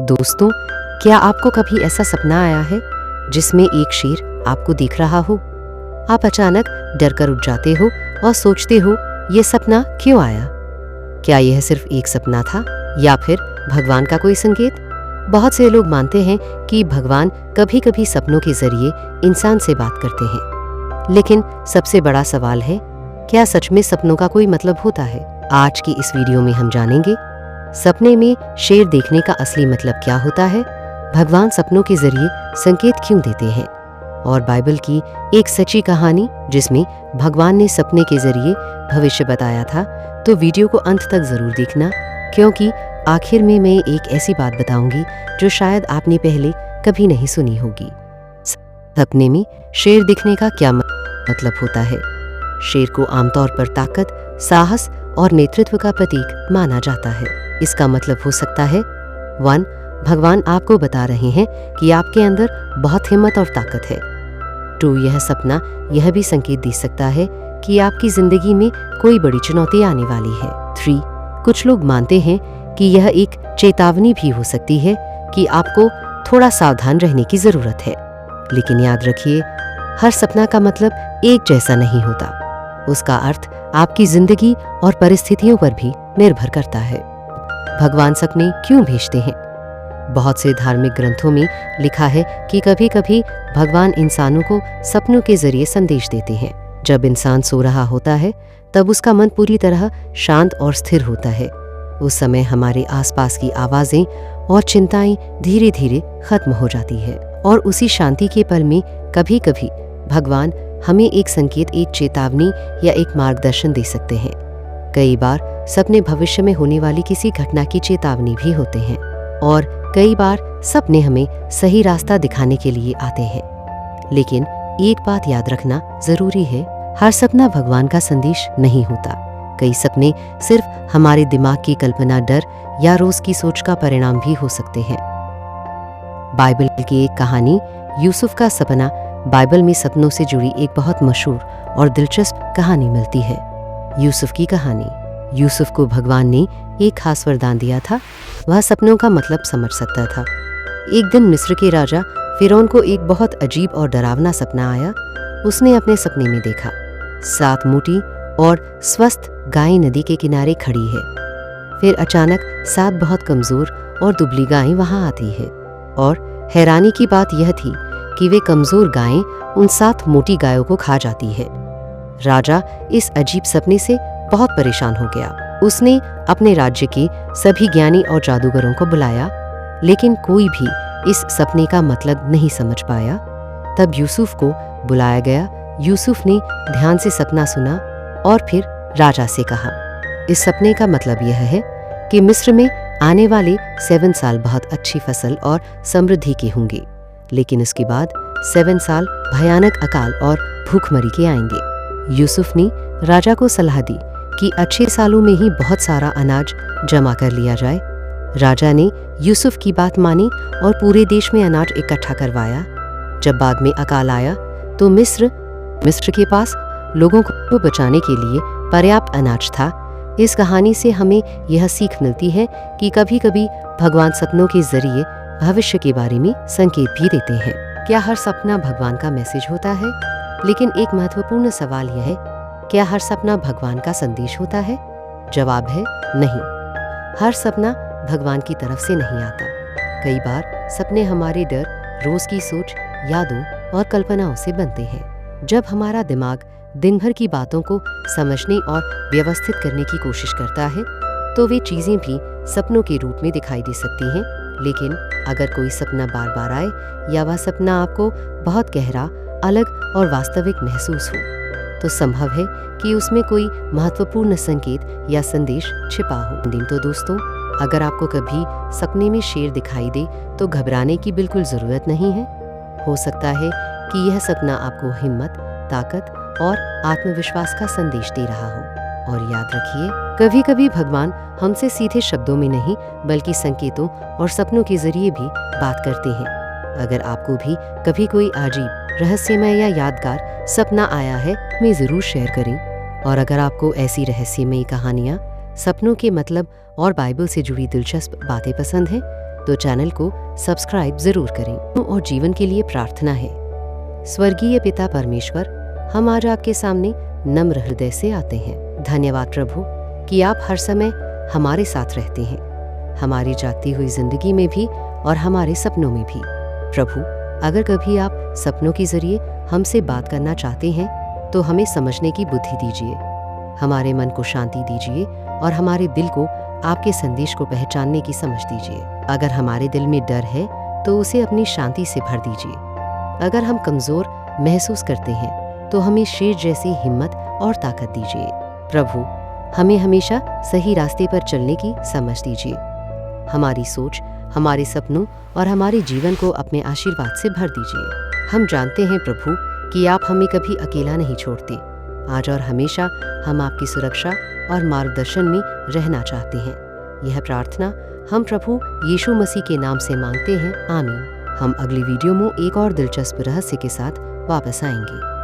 दोस्तों, क्या आपको कभी ऐसा सपना आया है जिसमें एक शेर आपको देख रहा हो? आप अचानक डर कर उठ जाते हो और सोचते हो, ये सपना क्यों आया? क्या यह सिर्फ एक सपना था या फिर भगवान का कोई संकेत? बहुत से लोग मानते हैं कि भगवान कभी कभी सपनों के जरिए इंसान से बात करते हैं, लेकिन सबसे बड़ा सवाल है, क्या सच में सपनों का कोई मतलब होता है? आज की इस वीडियो में हम जानेंगे, सपने में शेर देखने का असली मतलब क्या होता है, भगवान सपनों के जरिए संकेत क्यों देते हैं, और बाइबल की एक सच्ची कहानी जिसमें भगवान ने सपने के जरिए भविष्य बताया था। तो वीडियो को अंत तक जरूर देखना, क्योंकि आखिर में मैं एक ऐसी बात बताऊंगी जो शायद आपने पहले कभी नहीं सुनी होगी। सपने में शेर दिखने का क्या मतलब होता है? शेर को आमतौर पर ताकत, साहस और नेतृत्व का प्रतीक माना जाता है। इसका मतलब हो सकता है 1. भगवान आपको बता रहे हैं कि आपके अंदर बहुत हिम्मत और ताकत है। 2. यह सपना यह भी संकेत दे सकता है कि आपकी जिंदगी में कोई बड़ी चुनौती आने वाली है। 3. कुछ लोग मानते हैं कि यह एक चेतावनी भी हो सकती है कि आपको थोड़ा सावधान रहने की जरूरत है। लेकिन याद रखिए, हर सपना का मतलब एक जैसा नहीं होता। उसका अर्थ आपकी जिंदगी और परिस्थितियों पर भी निर्भर करता है। भगवान सपने क्यों भेजते हैं? बहुत से धार्मिक ग्रंथों में लिखा है कि कभी कभी भगवान इंसानों को सपनों के जरिए संदेश देते हैं। जब इंसान सो रहा होता है तब उसका मन पूरी तरह शांत और स्थिर होता है। उस समय हमारे आसपास की आवाजें और चिंताएं धीरे धीरे खत्म हो जाती है, और उसी शांति के पल में कभी कभी भगवान हमें एक संकेत, एक चेतावनी या एक मार्गदर्शन दे सकते हैं। कई बार सपने भविष्य में होने वाली किसी घटना की चेतावनी भी होते हैं, और कई बार सपने हमें सही रास्ता दिखाने के लिए आते हैं। लेकिन एक बात याद रखना जरूरी है, हर सपना भगवान का संदेश नहीं होता। कई सपने सिर्फ हमारे दिमाग की कल्पना, डर या रोज की सोच का परिणाम भी हो सकते हैं। बाइबल की एक कहानी, यूसुफ का सपना, बाइबल में सपनों से जुड़ी एक बहुत मशहूर और दिलचस्प कहानी मिलती है। यूसुफ की कहानी। यूसुफ को भगवान ने एक खास वरदान दिया था। वह सपनों का मतलब समझ सकता था। एक दिन मिस्र के राजा फिरौन को एक बहुत अजीब और डरावना सपना आया। उसने अपने सपने में देखा, 7 मोटी और स्वस्थ गायें नदी के किनारे खड़ी है। फिर अचानक 7 बहुत कमजोर और दुबली गायें वहां आती है, और हैरानी की बात यह थी कि वे कमजोर गायें उन 7 मोटी गायों को खा जाती है। राजा इस अजीब सपने से बहुत परेशान हो गया। उसने अपने राज्य के सभी ज्ञानी और जादूगरों को बुलाया, लेकिन कोई भी इस सपने का मतलब नहीं समझ पाया। तब यूसुफ को बुलाया गया। यूसुफ ने ध्यान से सपना सुना और फिर राजा से कहा, इस सपने का मतलब यह है कि मिस्र में आने वाले 7 साल बहुत अच्छी फसल और समृद्धि के होंगे, लेकिन उसके बाद 7 साल भयानक अकाल और भूखमरी के आएंगे। यूसुफ ने राजा को सलाह दी कि अच्छे सालों में ही बहुत सारा अनाज जमा कर लिया जाए। राजा ने यूसुफ की बात मानी और पूरे देश में अनाज इकट्ठा करवाया। जब बाद में अकाल आया तो मिस्र के पास लोगों को बचाने के लिए पर्याप्त अनाज था। इस कहानी से हमें यह सीख मिलती है कि कभी कभी भगवान सपनों के जरिए भविष्य के बारे में संकेत भी देते हैं। क्या हर सपना भगवान का मैसेज होता है? लेकिन एक महत्वपूर्ण सवाल यह है, क्या हर सपना भगवान का संदेश होता है? जवाब है नहीं। हर सपना भगवान की तरफ से नहीं आता। कई बार सपने हमारे डर, रोज की सोच, यादों और कल्पनाओं से बनते हैं। जब हमारा दिमाग दिन भर की बातों को समझने और व्यवस्थित करने की कोशिश करता है, तो वे चीजें भी सपनों के रूप में दिखाई दे सकती हैं। लेकिन अगर कोई सपना बार बार आए या वह सपना आपको बहुत गहरा, अलग और वास्तविक महसूस हो, तो संभव है कि उसमें कोई महत्वपूर्ण संकेत या संदेश छिपा हो। तो दोस्तों, अगर आपको कभी सपने में शेर दिखाई दे तो घबराने की बिल्कुल जरूरत नहीं है। हो सकता है कि यह सपना आपको हिम्मत, ताकत और आत्मविश्वास का संदेश दे रहा हो। और याद रखिए, कभी कभी भगवान हमसे सीधे शब्दों में नहीं बल्कि संकेतों और सपनों के जरिए भी बात करते हैं। अगर आपको भी कभी कोई अजीब, रहस्यमय या यादगार सपना आया है, मैं जरूर शेयर करें। और अगर आपको ऐसी रहस्यमय कहानियाँ, सपनों के मतलब और बाइबल से जुड़ी दिलचस्प बातें पसंद हैं, तो चैनल को सब्सक्राइब जरूर करें। और जीवन के लिए प्रार्थना है। स्वर्गीय पिता परमेश्वर, हम आज आपके सामने नम्र हृदय से आते हैं। धन्यवाद प्रभु कि आप हर समय हमारे साथ रहते हैं, हमारी जाती हुई जिंदगी में भी और हमारे सपनों में भी। प्रभु, अगर कभी आप सपनों के जरिए हमसे बात करना चाहते हैं तो हमें समझने की बुद्धि दीजिए, हमारे मन को शांति दीजिए और हमारे दिल को आपके संदेश को पहचानने की समझ दीजिए। अगर हमारे दिल में डर है तो उसे अपनी शांति से भर दीजिए। अगर हम कमज़ोर महसूस करते हैं तो हमें शेर जैसी हिम्मत और ताकत दीजिए। प्रभु, हमें हमेशा सही रास्ते पर चलने की समझ दीजिए। हमारी सोच, हमारे सपनों और हमारे जीवन को अपने आशीर्वाद से भर दीजिए। हम जानते हैं प्रभु कि आप हमें कभी अकेला नहीं छोड़ते। आज और हमेशा हम आपकी सुरक्षा और मार्गदर्शन में रहना चाहते हैं। यह प्रार्थना हम प्रभु यीशु मसीह के नाम से मांगते हैं। आमीन। हम अगली वीडियो में एक और दिलचस्प रहस्य के साथ वापस आएंगे।